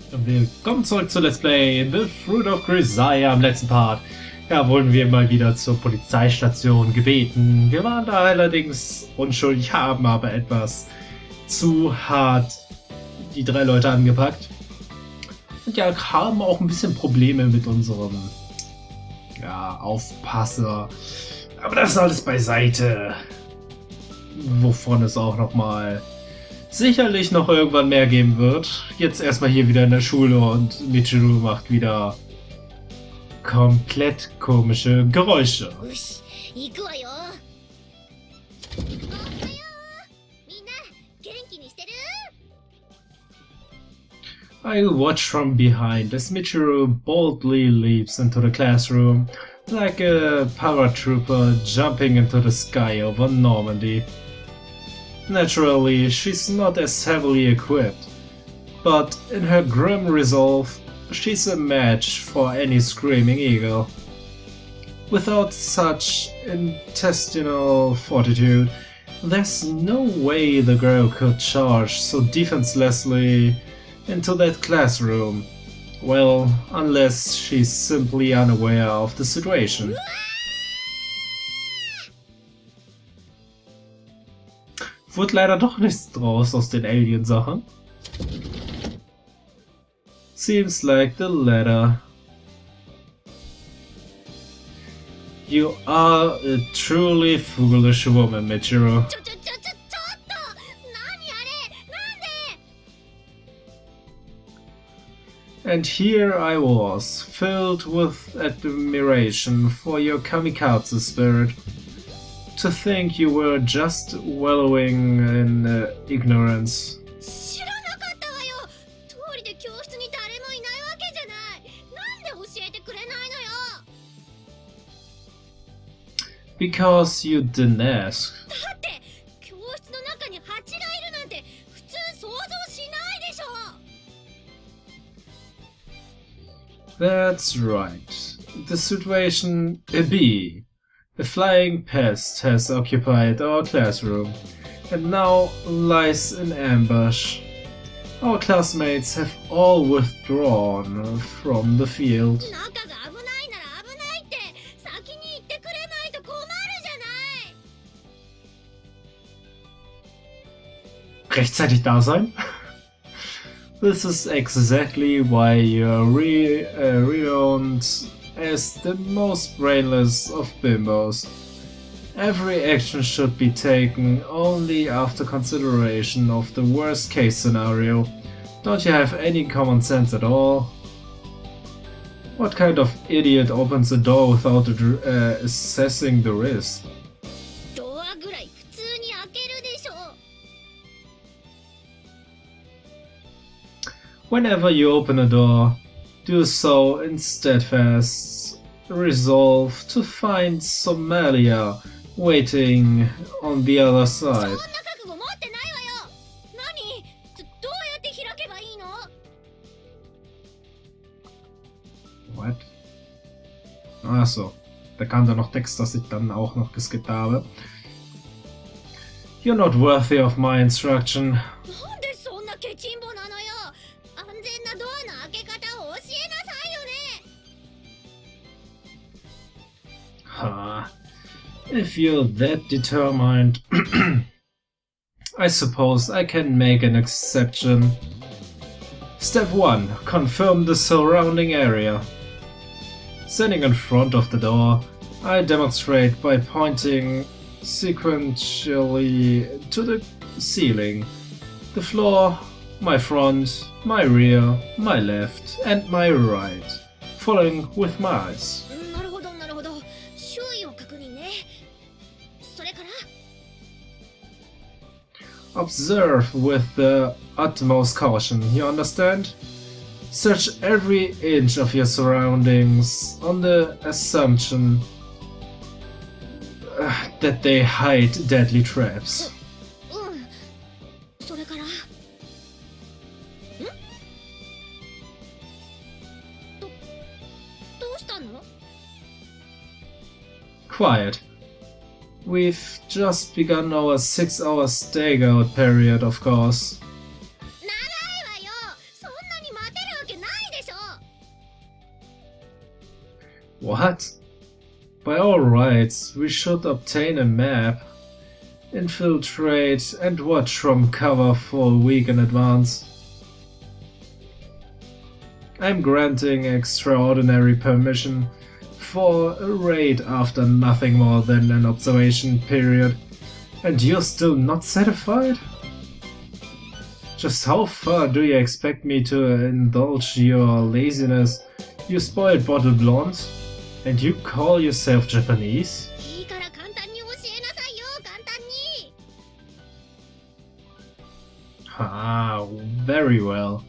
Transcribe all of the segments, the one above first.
Willkommen zurück zu Let's Play The Fruit of Grisaia im letzten Part. Ja, wurden wir mal wieder zur Polizeistation gebeten. Wir waren da allerdings unschuldig, haben aber etwas zu hart die drei Leute angepackt. Und ja, haben auch ein bisschen Probleme mit unserem Aufpasser. Aber das ist alles beiseite. Wovon es auch nochmal sicherlich noch irgendwann mehr geben wird. Jetzt erstmal hier wieder in der Schule und Michiru macht wieder komplett komische Geräusche. I watch from behind as Michiru boldly leaps into the classroom like a paratrooper jumping into the sky over Normandy. Naturally, she's not as heavily equipped, but in her grim resolve, she's a match for any screaming eagle. Without such intestinal fortitude, there's no way the girl could charge so defenselessly into that classroom. Well, unless she's simply unaware of the situation. Wurde leider doch nichts draus aus den Alien-Sachen. Seems like the latter. You are a truly foolish woman, Michiru. And here I was, filled with admiration for your kamikaze spirit. To think you were just wallowing in ignorance. Because you didn't ask. That's right. The situation B. A flying pest has occupied our classroom and now lies in ambush. Our classmates have all withdrawn from the field. Rechtzeitig da sein? This is exactly why you're renowned as the most brainless of bimbos. Every action should be taken only after consideration of the worst case scenario. Don't you have any common sense at all? What kind of idiot opens a door without assessing the risk? Whenever you open a door, do so in steadfast resolve to find Somalia waiting on the other side. What? Achso, da kam da noch Text, das ich dann auch noch geskippt habe. You're not worthy of my instruction. If you're that determined, I suppose I can make an exception. Step 1. Confirm the surrounding area. Standing in front of the door, I demonstrate by pointing sequentially to the ceiling, the floor, my front, my rear, my left, and my right, following with my eyes. Observe with the utmost caution, you understand? Search every inch of your surroundings on the assumption that they hide deadly traps. Quiet. We've just begun our 6-hour stakeout period, of course. What? By all rights, we should obtain a map, infiltrate and watch from cover for a week in advance. I'm granting extraordinary permission for a raid after nothing more than an observation period. And you're still not satisfied? Just how far do you expect me to indulge your laziness, you spoiled bottle blonde? And you call yourself Japanese? Ah, very well.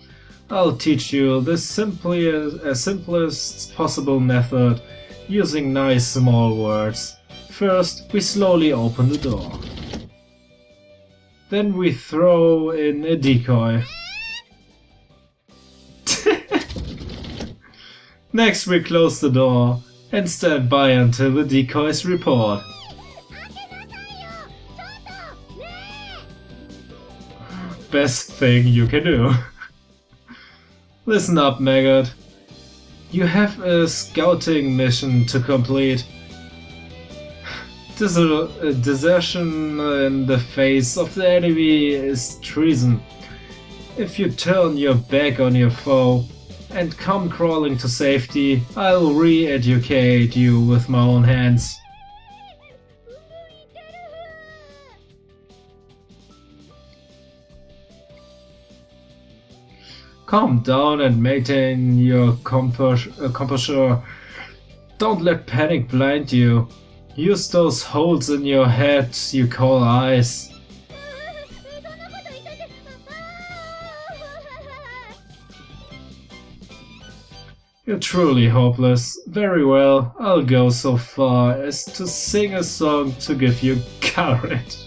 I'll teach you the simplest possible method using nice small words. First, we slowly open the door. Then we throw in a decoy. Next we close the door and stand by until the decoys report. Best thing you can do. Listen up, maggot. You have a scouting mission to complete. Desertion in the face of the enemy is treason. If you turn your back on your foe and come crawling to safety, I'll re-educate you with my own hands. Calm down and maintain your composure. Don't let panic blind you. Use those holes in your head you call eyes. You're truly hopeless. Very well, I'll go so far as to sing a song to give you courage.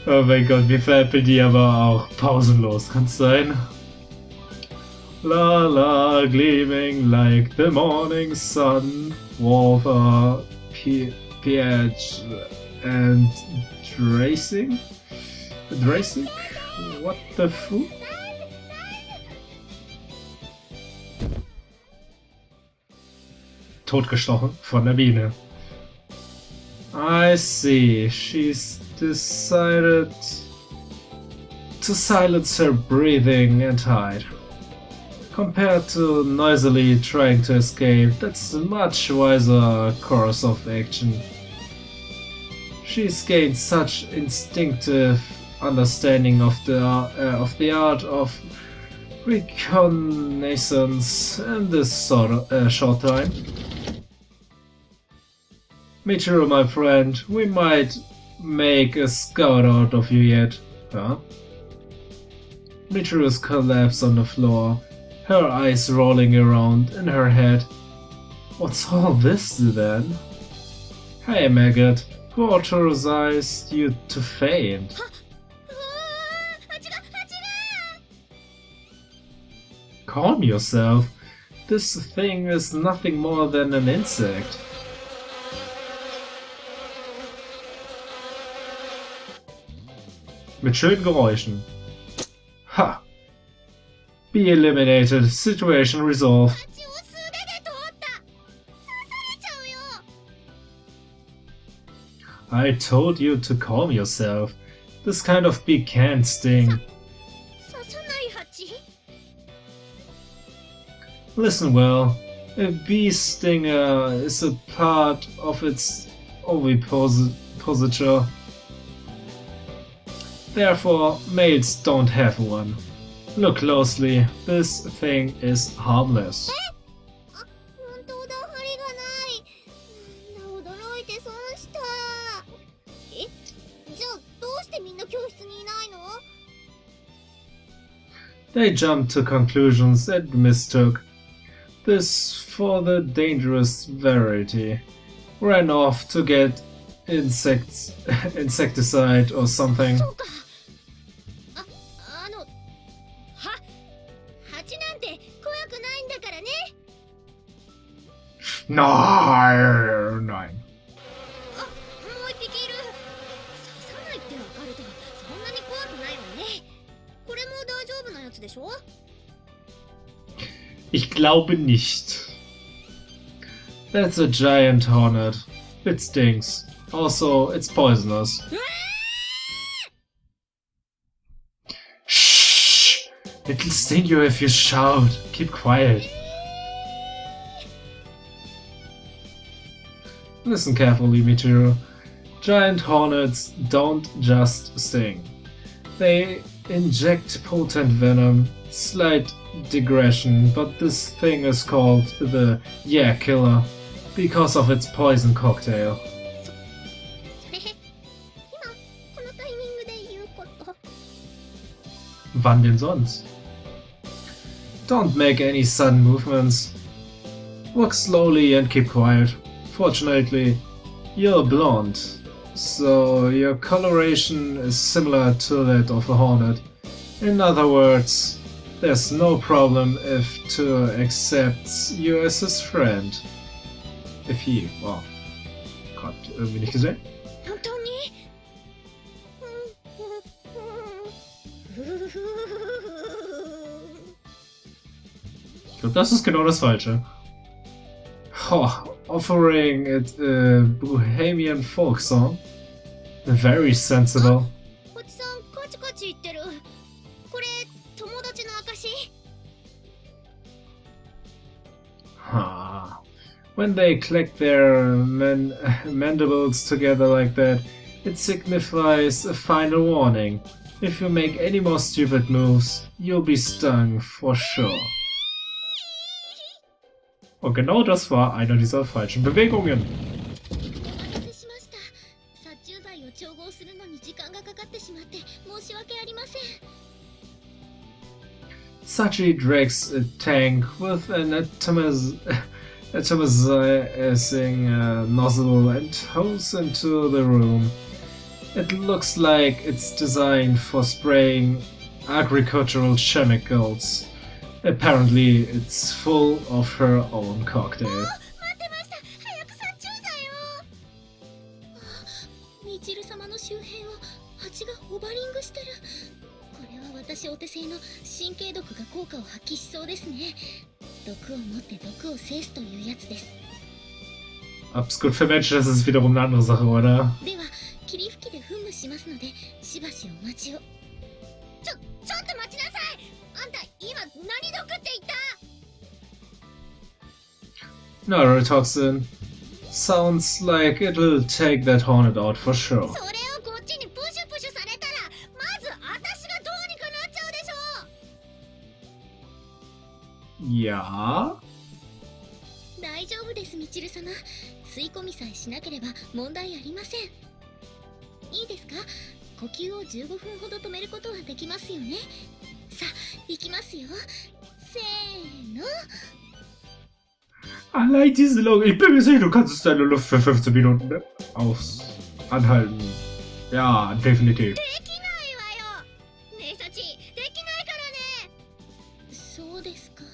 Oh mein Gott, wie veräppelt die aber auch pausenlos, kann's sein? La la, gleaming like the morning sun, water, pH and dressing? Dressing? What the fuck? Totgestochen von der Biene. I see, she's decided to silence her breathing and hide. Compared to noisily trying to escape, that's a much wiser course of action. She's gained such instinctive understanding of the art of reconnaissance in this short time. Michiru, my friend, we might make a scout out of you yet, huh? Michiru's collapsed on the floor, her eyes rolling around in her head. What's all this then? Hey maggot, who authorized you to faint? Calm yourself. This thing is nothing more than an insect. Mit schönen Geräuschen. Ha! Be eliminated. Situation resolved. I told you to calm yourself. This kind of bee can't sting. Listen well, a bee stinger is a part of its ovipositor. Therefore, males don't have one. Look closely, this thing is harmless. They jumped to conclusions and mistook this for the dangerous variety. Ran off to get insecticide or something. Nein. Ich glaube nicht. That's a giant hornet. It stings. Also, it's poisonous. Shh! It'll sting you if you shout. Keep quiet. Listen carefully, Michiru. Giant hornets don't just sting. They inject potent venom. Slight digression, but this thing is called the Yeah Killer because of its poison cocktail. Wann denn sonst? Don't make any sudden movements. Walk slowly and keep quiet. Fortunately, you're blonde, so your coloration is similar to that of a hornet. In other words, there's no problem if Tour accepts you as his friend. If he, wow, Gott, irgendwie nicht gesehen. Ich glaube, das ist genau das Falsche. Oh, offering it a Bohemian folk song. Very sensible. When they click their mandibles together like that, it signifies a final warning. If you make any more stupid moves, you'll be stung for sure. Und genau das war einer dieser falschen Bewegungen. Sachi drags a tank with an atomizing nozzle and hose into the room. It looks like it's designed for spraying agricultural chemicals. Apparently, it's full of her own cocktail. Ob es gut für Menschen ist, ist wiederum eine andere Sache, oder? Neurotoxin. Sounds like it'll take that hornet out for sure. Ja? 大丈夫です、みちる様。吸い込みさえしなければ問題ありません。いいですか？呼吸を15分ほど止めることはできますよね。さあ、行きますよ。せーの。 Allein diese Logik. Ich bin mir sicher, du kannst deine Luft für 15 Minuten anhalten. Ja, definitiv. そうですか。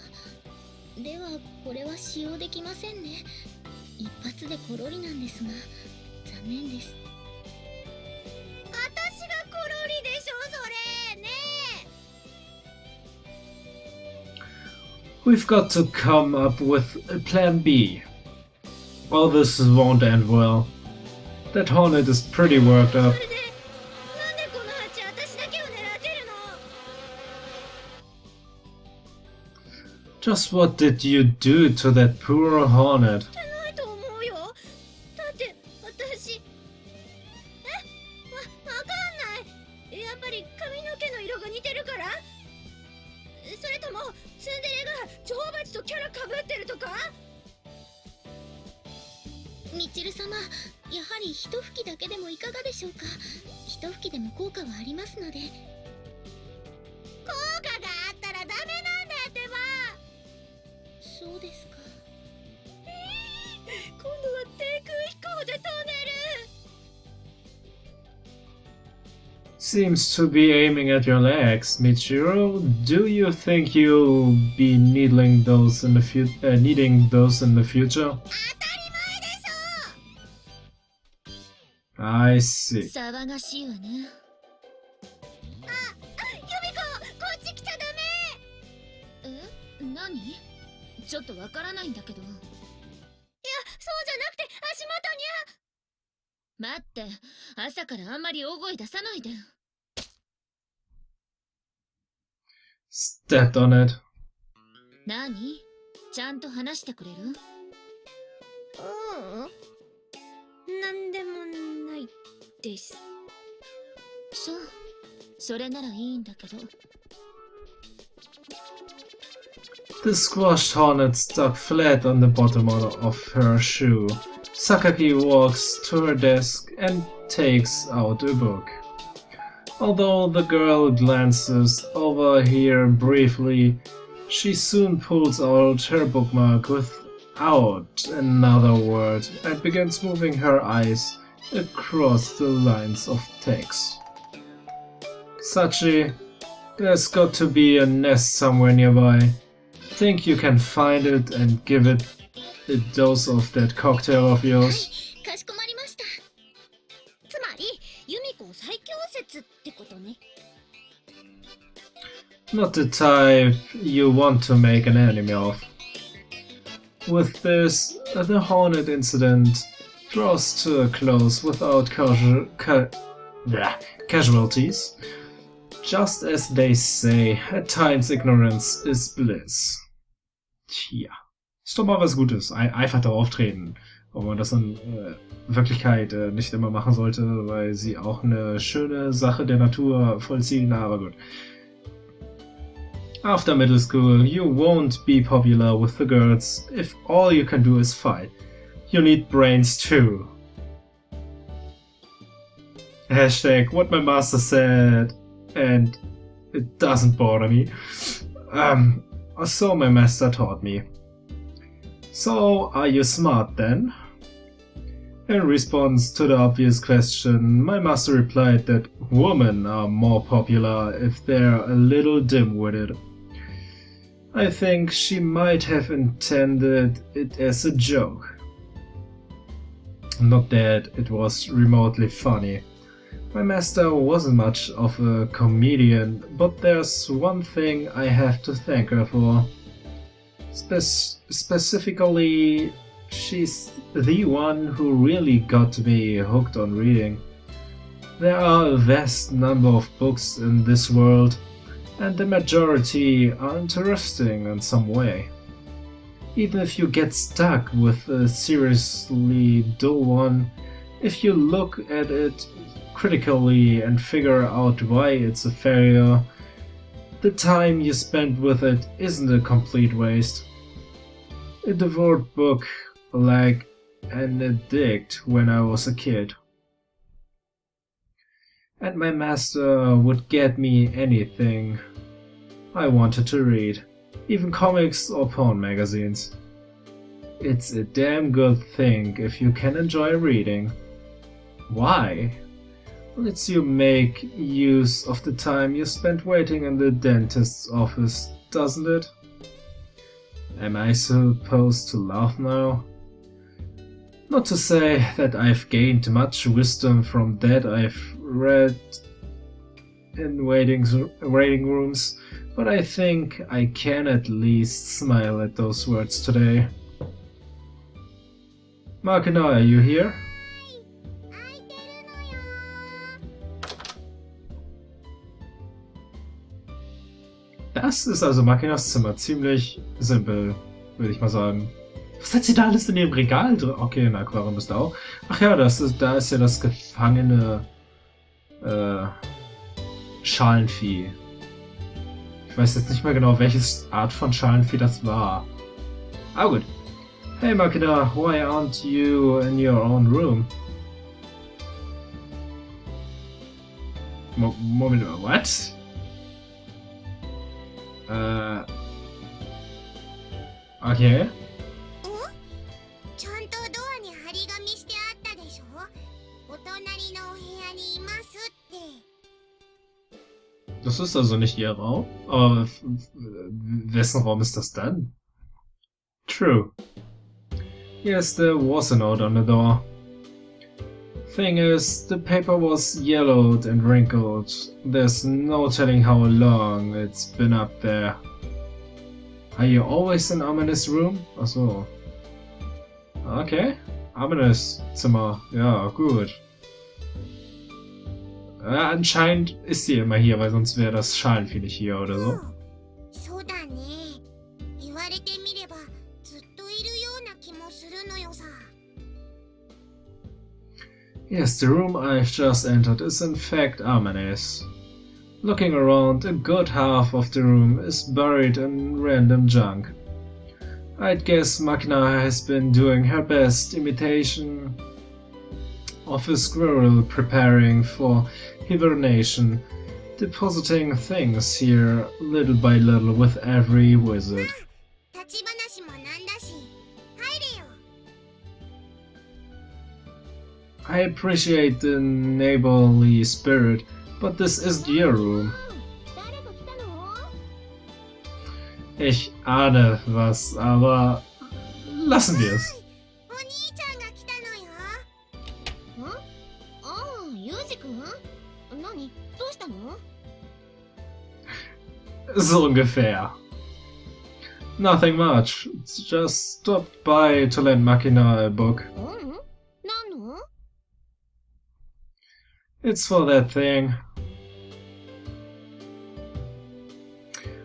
ではこれは使用できませんね。一発でコロリなんですが、残念です。私がコロリでしょ、それね。 We've got to come up with a plan B. All this won't end well. That hornet is pretty worked up. Just what did you do to that poor hornet? Michiru様、やはり一吹きだけでもいかがでしょうか。一吹きでも効果はありますので。効果があったらダメなんだってば。そうですか。今度は低空飛行で飛んでる。 Seems to be aiming at your legs, Michiru. Do you think you'll be needing those in the future? I see. 騒がしいわね。あ、ユミコ、こっち来ちゃダメ。え、何？ちょっとわからないんだけど。いや、そうじゃなくて、足元にゃ。待って、朝からあんまり大声出さないで。Stepped on it. 何？ちゃんと話してくれる？なんでもないです。そう、それならいいんだけど。The squashed hornet stuck flat on the bottom of her shoe. Sakaki walks to her desk and takes out a book. Although the girl glances over here briefly, she soon pulls out her bookmark without another word and begins moving her eyes across the lines of text. Sachi, there's got to be a nest somewhere nearby. Think you can find it and give it a dose of that cocktail of yours? かしこまりました。つまり、ユミコ最強説ってことね。Not the type you want to make an anime of. With this, the Hornet incident draws to a close without casualties. Just as they say, at times ignorance is bliss. Tja, ist doch mal was Gutes. Einfach darauf treten. Ob man das in Wirklichkeit nicht immer machen sollte, weil sie auch eine schöne Sache der Natur vollziehen, aber gut. After middle school, you won't be popular with the girls if all you can do is fight. You need brains too. Hashtag what my master said, and it doesn't bother me. So my master taught me. So, are you smart then? In response to the obvious question, my master replied that women are more popular if they're a little dim-witted. I think she might have intended it as a joke. Not that it was remotely funny. My master wasn't much of a comedian, but there's one thing I have to thank her for. Specifically, she's the one who really got me hooked on reading. There are a vast number of books in this world, and the majority are interesting in some way. Even if you get stuck with a seriously dull one, if you look at it critically and figure out why it's a failure, the time you spend with it isn't a complete waste. I devoured book like an addict when I was a kid. And my master would get me anything I wanted to read, even comics or porn magazines. It's a damn good thing if you can enjoy reading. Why? Lets you make use of the time you spent waiting in the dentist's office, doesn't it? Am I supposed to laugh now? Not to say that I've gained much wisdom from that I've read in waiting rooms, but I think I can at least smile at those words today. Makina, are you here? Das ist also Makinas Zimmer. Ziemlich simpel, würde ich mal sagen. Was hat sie da alles in ihrem Regal drin? Okay, ein Aquarium ist da auch. Ach ja, da ist ja das gefangene Schalenvieh. Ich weiß jetzt nicht mehr genau, welches Art von Schalenvieh das war. Ah gut. Hey Makina, why aren't you in your own room? Moment, what? オッケー。ちゃんとドアに張り紙してあったでしょ。お隣のお部屋にいますって。Das ist also nicht ihr Raum? Aber wessen Raum ist das dann? True. Yes, there was a note on the door. Thing is, the paper was yellowed and wrinkled. There's no telling how long it's been up there. Are you always in Amane's room? Achso. Okay. Amane's Zimmer. Ja, gut. Anscheinend ist sie immer hier, weil sonst wäre das Schalenvieh nicht hier oder so. そうだね。言われてみればずっといるような気もするのよさ。 Yes, the room I've just entered is in fact Amane's. Looking around, a good half of the room is buried in random junk. I'd guess Machina has been doing her best imitation of a squirrel preparing for hibernation, depositing things here little by little with every visit. 立ち話もなんだし、入れよ。 I appreciate the neighborly spirit, but this isn't your room. 誰か来たの？ Ich ahne was, aber lassen wir es. お兄ちゃんが来たのよ。ん？ああ、ユージ君？何？どうしたの？ So ungefähr. Nothing much. Just stopped by to lend Machina a book. うん？何の？ It's for that thing.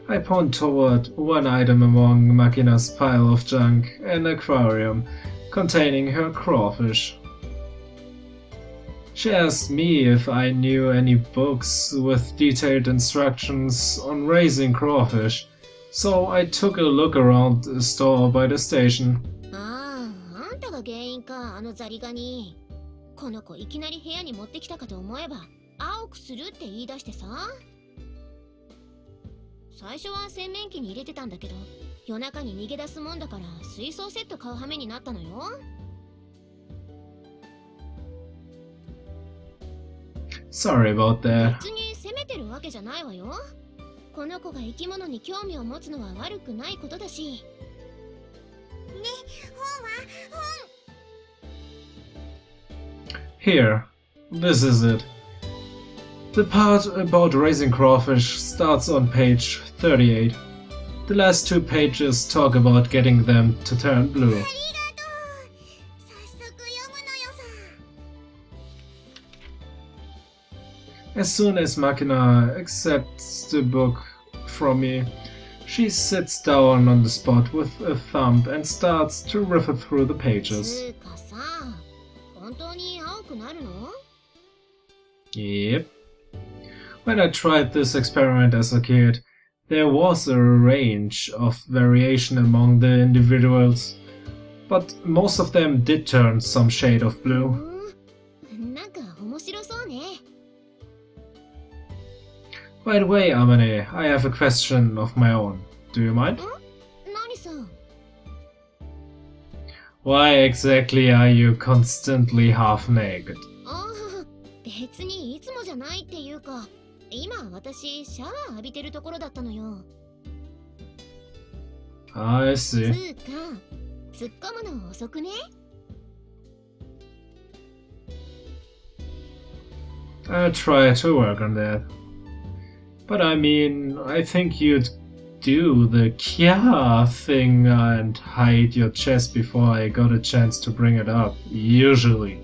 I point toward one item among Machina's pile of junk, an aquarium containing her crawfish. She asked me if I knew any books with detailed instructions on raising crawfish, so I took a look around the store by the station. ああ、あんたが原因か、あのザリガニ。この子いきなり部屋に持ってきたかと思えば、青くするって言い出してさ。最初は洗面器に入れてたんだけど、夜中に逃げ出すもんだから水槽セット買う羽目になったのよ。 Sorry about that. 別に責めてるわけじゃないわよ。この子が生き物に興味を持つのは悪くないことだし。ね、本は本。 Here, this is it. The part about raising crawfish starts on page 38. The last two pages talk about getting them to turn blue. ありがとう。早速読むのよさ。 As soon as Machina accepts the book from me, she sits down on the spot with a thumb and starts to riffle through the pages. つうかさ、本当に青くなるの？ Yep. When I tried this experiment as a kid, there was a range of variation among the individuals, but most of them did turn some shade of blue. なんか面白そうね。 By the way, Amane, I have a question of my own. Do you mind? 何さ？ Why exactly are you constantly half naked? ああ、別にいつもじゃないっていうか、今私シャワー浴びてるところだったのよ。 I つ see. うか、突っ込むの遅くね？ I'll try to work on that. But I mean, I think you'd do the Kya thing and hide your chest before I got a chance to bring it up, usually.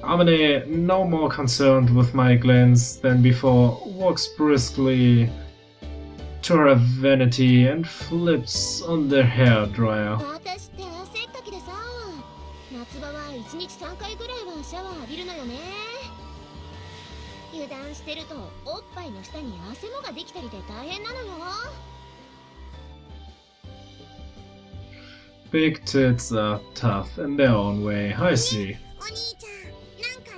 Amane, no more concerned with my glance than before, walks briskly to her vanity and flips on the hairdryer. 私って汗っかきでさ、夏場は1日3回ぐらいはシャワー浴びるのよね。油断してるとおっぱいの下に汗もができたりで大変なのよ。 Big tits are tough in their own way, I see. お兄ちゃん、なんか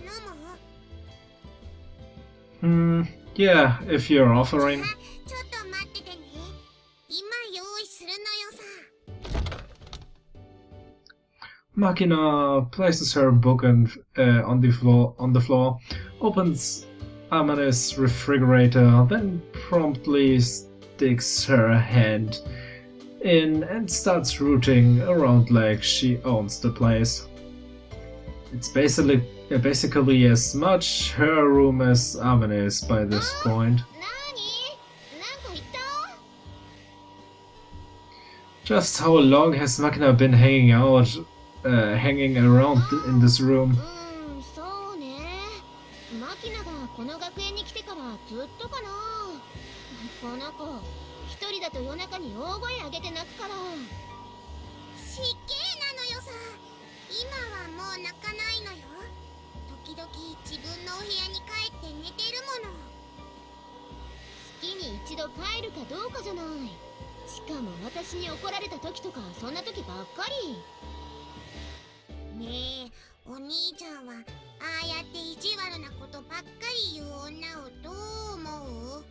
飲む？ Yeah, if you're offering. ちょっと待っててね。今用意するのよさ。 Machina places her book on the floor, opens Amane's refrigerator, then promptly sticks her hand in and starts rooting around like she owns the place. It's basically as much her room as Amane's by this point. なに？なんか言った？ Just how long has Machina been hanging around in this room? そうね。マキナがこの学園に来てからずっとかな。この子、一人だと夜中に大声上げて泣くから。失敬なのよさ。今はもう泣かないのよ。時々自分のお部屋に帰って寝てるもの。月に一度帰るかどうかじゃない。しかも私に怒られた時とかそんな時ばっかり。ねえ、お兄ちゃんはああやって意地悪なことばっかり言う女をどう思う？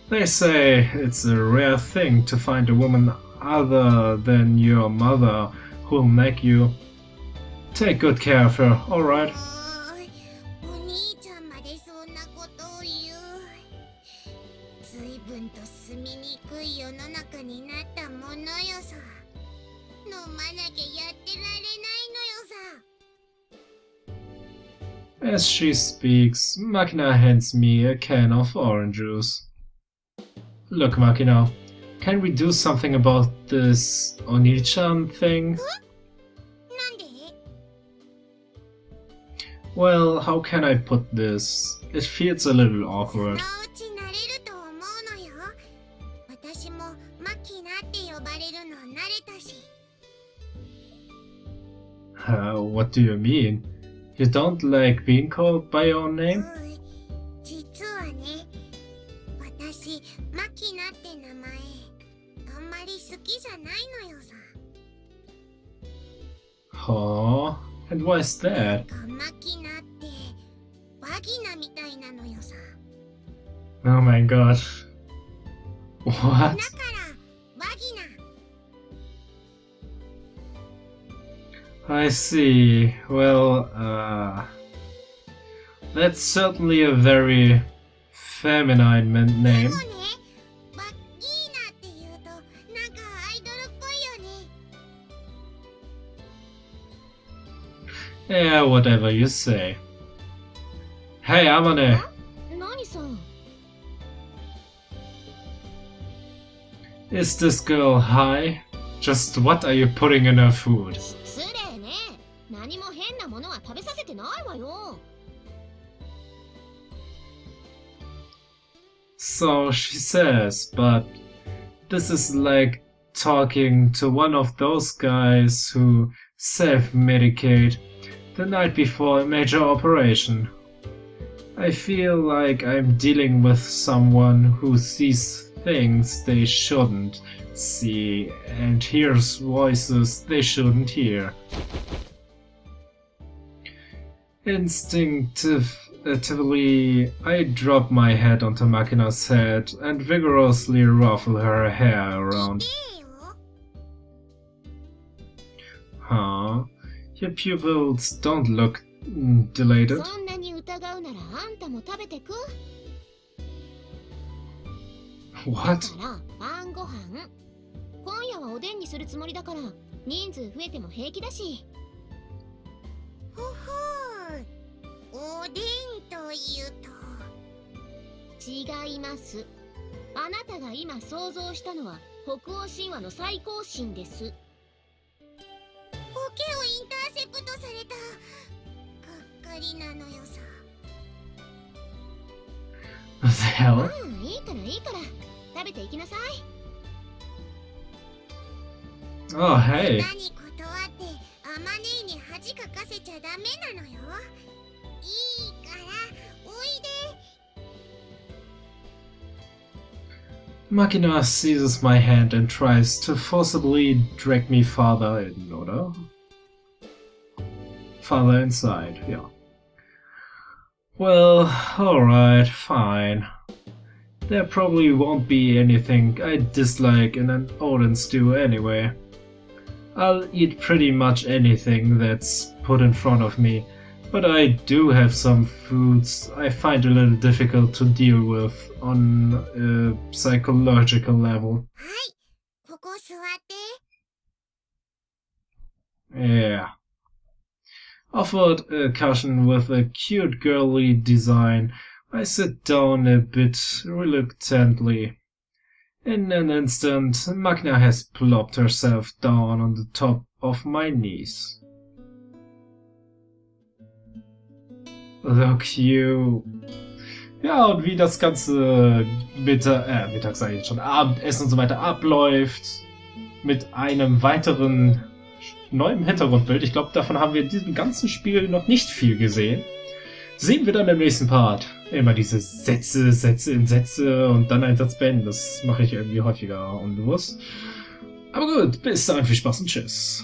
They say it's a rare thing to find a woman other than your mother who'll make you. Take good care of her, alright? お兄ちゃんまでそんなことを言う。随分と住みにくい世の中になったものよさ。飲まなきゃやってられないのよさ。 As she speaks, Machina hands me a can of orange juice. Look, Machina, can we do something about this Oni-chan thing? なんで？ Well, how can I put this? It feels a little その awkward. うち慣れると思うのよ。私もマキナって呼ばれるの慣れたし。What do you mean? You don't like being called by your name? 実はね、私マキナって名前あんまり好きじゃないのよさ。 Huh? And why is that? マキナってバギナみたいなのよさ。 Oh my god. What? だからバギナ。 I see. Well, that's certainly a very feminine name. でもね、バギーナって言うとなんかアイドルっぽいよね。 Yeah, whatever you say. Hey, Amane, 何さ？ is this girl high? Just what are you putting in her food? 失礼ね。何も変なものは食べさせてないわよ。 So she says, but this is like talking to one of those guys who self-medicate the night before a major operation. I feel like I'm dealing with someone who sees things they shouldn't see and hears voices they shouldn't hear. Instinctively, I drop my head onto Machina's head and vigorously ruffle her hair around. いいよ。 Huh? Your pupils don't look dilated. そんなに疑うならあんたも食べてく。 What? だから晩ご飯。今夜はおでんにするつもりだから人数増えても平気だし。ほほー。おでんというと。違います。あなたが今想像したのは北欧神話の最高神です。ボケをインターセプトされた。がっかりなのよさ。 The hell? いいからいいから。食べていきなさい。 Oh, hey. 何断ってアマネーに恥かかせちゃダメなのよ。いいからおいで。 Machina seizes my hand and tries to forcibly drag me farther in, oder? Farther inside, yeah. Well, alright, fine. There probably won't be anything I dislike in an Odin stew anyway. I'll eat pretty much anything that's put in front of me, but I do have some foods I find a little difficult to deal with on a psychological level. はい、ここ座って。 Yeah. Offered a cushion with a cute girly design, I sit down a bit reluctantly. In an instant, Magna has plopped herself down on the top of my knees. Look, you. Ja, und wie das ganze Mittag sage ich jetzt schon, Abendessen und so weiter abläuft, mit einem weiteren neuen Hintergrundbild. Ich glaube, davon haben wir in diesem ganzen Spiel noch nicht viel gesehen. Sehen wir dann im nächsten Part. Immer diese Sätze in Sätze und dann einen Satz beenden. Das mache ich irgendwie häufiger unbewusst. Aber gut, bis dahin, viel Spaß und tschüss.